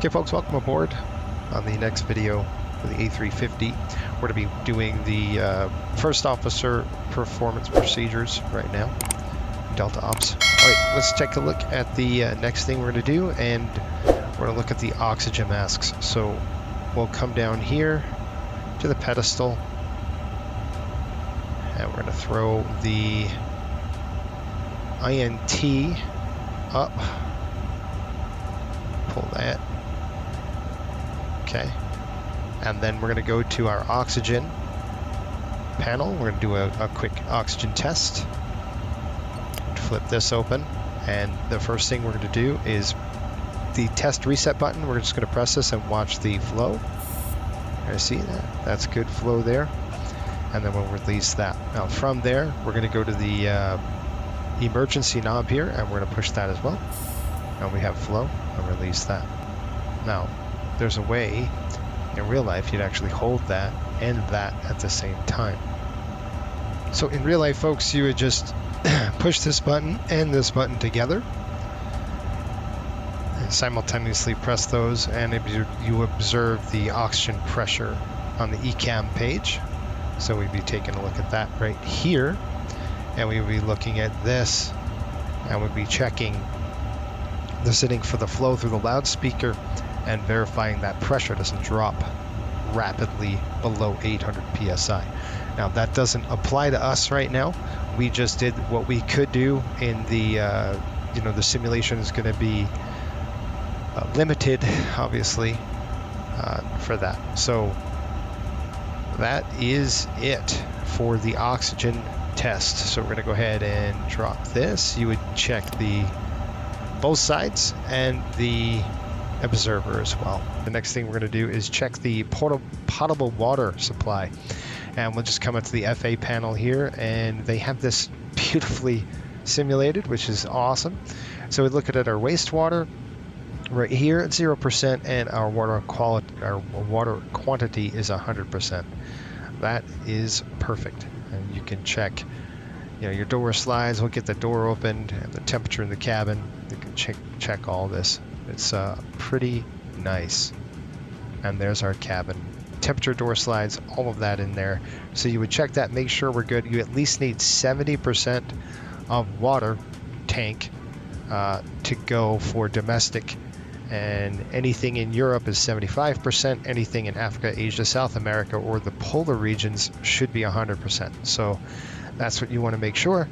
Okay folks, welcome aboard. On the next video for the A350, we're going to be doing the first officer performance procedures right now, Delta Ops. Alright, let's take a look at the next thing we're going to do, and we're going to look at the oxygen masks. So we'll come down here to the pedestal, and we're going to throw the INT up, pull that. Okay, and then we're going to go to our oxygen panel. We're going to do a quick oxygen test. Flip this open, and the first thing we're going to do is the test reset button. We're just going to press this and watch the flow. I see that. That's good flow there. And then we'll release that. Now from there, we're going to go to the emergency knob here, and we're going to push that as well. And we have flow, and release that. Now, there's a way in real life you'd actually hold that and that at the same time. So in real life, folks, you would just push this button and this button together and simultaneously press those, and you observe the oxygen pressure on the ECAM page. So we'd be taking a look at that right here, and we'd be looking at this, and we'd be checking the setting for the flow through the loudspeaker and verifying that pressure doesn't drop rapidly below 800 psi. Now that doesn't apply to us right now. We just did what we could do in the the simulation is going to be limited, obviously, for that. So that is it for the oxygen test. So we're going to go ahead and drop this. You would check both sides and the observer as well. The next thing we're going to do is check the potable water supply, and we'll just come up to the FA panel here, and they have this beautifully simulated, which is awesome. So we look at our wastewater right here at 0%, and our water quantity is 100%. That is perfect, and you can check your door slides. We'll get the door opened and the temperature in the cabin. You can check all this. It's pretty nice. And there's our cabin. Temperature, door slides, all of that in there. So you would check that, make sure we're good. You at least need 70% of water tank to go for domestic. And anything in Europe is 75%. Anything in Africa, Asia, South America, or the polar regions should be 100%. So that's what you want to make sure.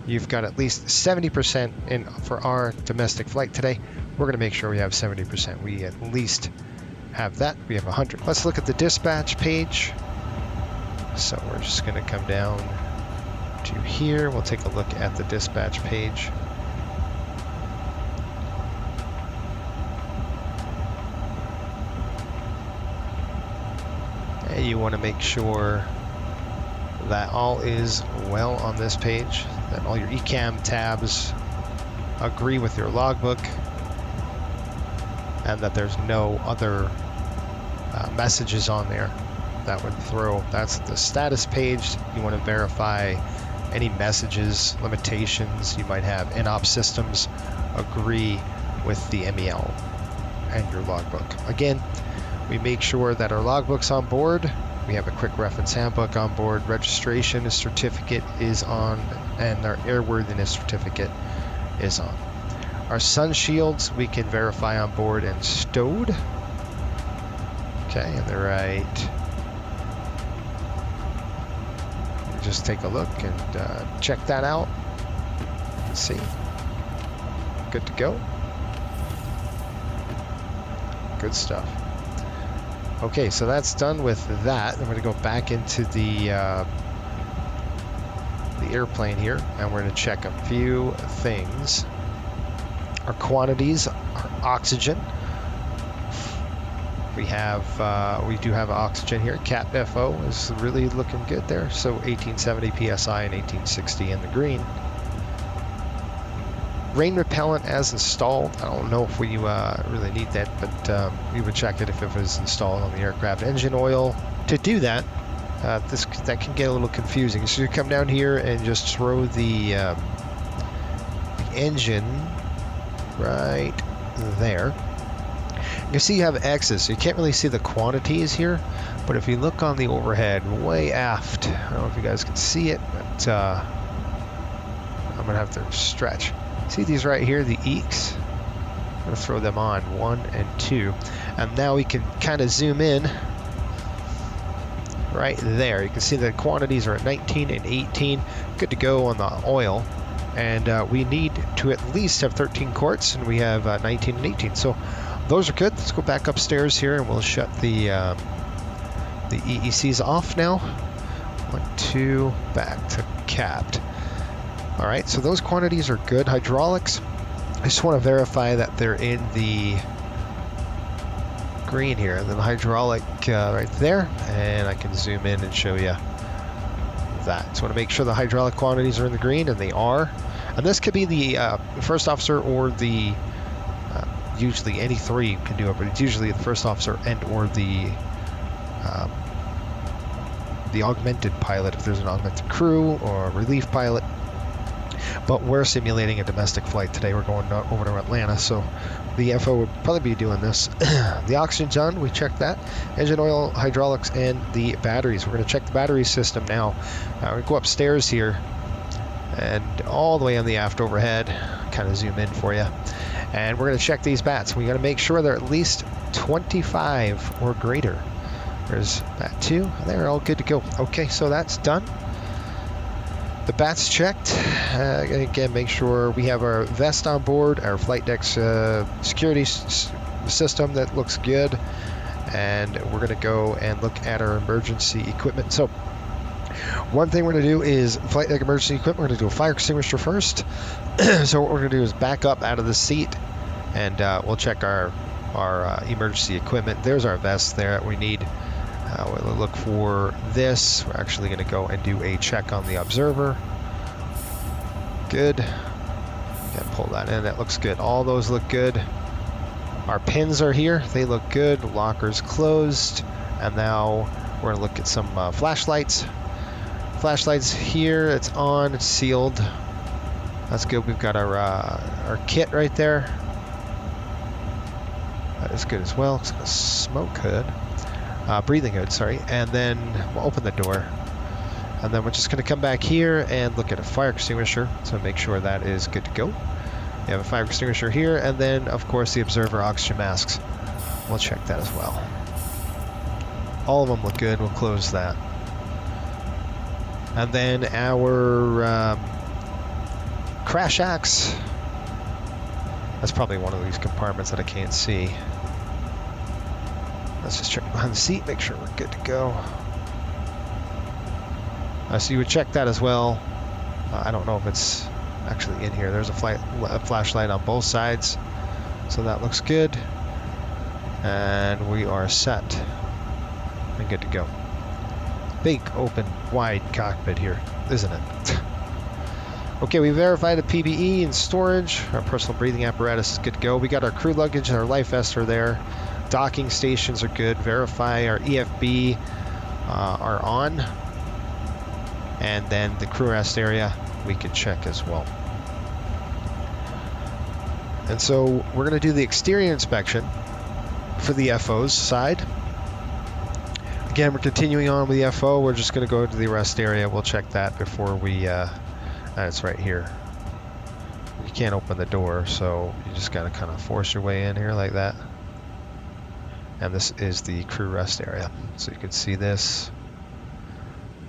You've got at least 70% in for our domestic flight today. We're going to make sure we have 70%. We at least have that. We have 100. Let's look at the dispatch page. So we're just going to come down to here. We'll take a look at the dispatch page. And you want to make sure that all is well on this page, that all your ECAM tabs agree with your logbook, and that there's no other messages on there that would throw. That's the status page. You want to verify any messages, limitations you might have. In-op systems agree with the MEL and your logbook. Again, we make sure that our logbook's on board. We have a quick reference handbook on board. Registration certificate is on, and our airworthiness certificate is on. Our sun shields we can verify on board and stowed. Okay, and they're right. Just take a look and check that out. Let's see. Good to go. Good stuff. Okay, so that's done with that. I'm going to go back into the airplane here, and we're going to check a few things. Our quantities, our oxygen. We do have oxygen here. Cap FO is really looking good there. So 1870 psi and 1860 in the green. Rain repellent as installed. I don't know if we really need that, but we would check it if it was installed on the aircraft. Engine oil. To do that, that can get a little confusing. So you come down here and just throw the engine right there. You see you have X's, so you can't really see the quantities here, but if you look on the overhead, way aft, I don't know if you guys can see it, but I'm gonna have to stretch. See these right here, the eeks? I'm gonna throw them on, 1 and 2, and now we can kind of zoom in right there. You can see the quantities are at 19 and 18, good to go on the oil, and we need to at least have 13 quarts, and we have 19 and 18, so those are good. Let's go back upstairs here and we'll shut the EECs off now. 1, 2, back to capped. All right, so those quantities are good. Hydraulics, I just want to verify that they're in the green here. The hydraulic right there, and I can zoom in and show you that. So I want to make sure the hydraulic quantities are in the green, and they are. And this could be the first officer or the usually any three can do it, but it's usually the first officer and or the augmented pilot if there's an augmented crew or a relief pilot. But we're simulating a domestic flight today. We're going over to Atlanta, so the FO would probably be doing this. The oxygen's on, we checked that. Engine oil, hydraulics, and the batteries. We're going to check the battery system now. We go upstairs here and all the way on the aft overhead, kind of zoom in for you. And we're going to check these bats. We got to make sure they're at least 25 or greater. There's bat 2. They're all good to go. Okay, so that's done. The bats checked. Again, make sure we have our vest on board, our flight deck's security system that looks good. And we're going to go and look at our emergency equipment. So one thing we're going to do is flight deck emergency equipment. We're going to do a fire extinguisher first. So what we're going to do is back up out of the seat, and we'll check our emergency equipment. There's our vest there that we need. We'll look for this. We're actually going to go and do a check on the observer. Good. Again, pull that in. That looks good. All those look good. Our pins are here. They look good. Locker's closed. And now we're going to look at some flashlights. Flashlights here. It's on. It's sealed. That's good. We've got our kit right there. That is good as well. It's got a smoke hood. Breathing hood, sorry. And then we'll open the door. And then we're just going to come back here and look at a fire extinguisher. So make sure that is good to go. We have a fire extinguisher here. And then, of course, the observer oxygen masks. We'll check that as well. All of them look good. We'll close that. And then our crash axe. That's probably one of these compartments that I can't see. Let's just check behind the seat, make sure we're good to go. So you would check that as well. I don't know if it's actually in here. There's a flashlight on both sides, so that looks good. And we are set and good to go. Big, open, wide cockpit here, isn't it? Okay, we verified the PBE and storage. Our personal breathing apparatus is good to go. We got our crew luggage and our life vests are there. Docking stations are good. Verify our EFB are on. And then the crew rest area we can check as well. And so we're going to do the exterior inspection for the FO's side. Again, we're continuing on with the FO. We're just going to go to the rest area. We'll check that before we... it's right here. You can't open the door, so you just got to kind of force your way in here like that. And this is the crew rest area. So you can see this.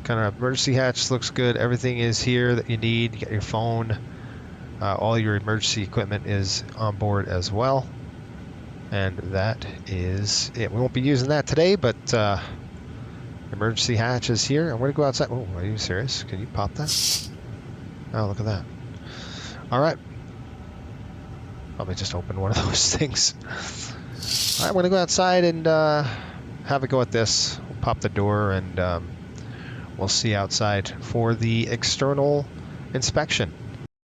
Kind of emergency hatch looks good. Everything is here that you need. You got your phone. All your emergency equipment is on board as well. And that is it. We won't be using that today, but emergency hatch is here. I'm going to go outside. Oh, are you serious? Can you pop that? Oh, look at that. All right. Let me just open one of those things. All right, I'm going to go outside and have a go at this. We'll pop the door and we'll see outside for the external inspection.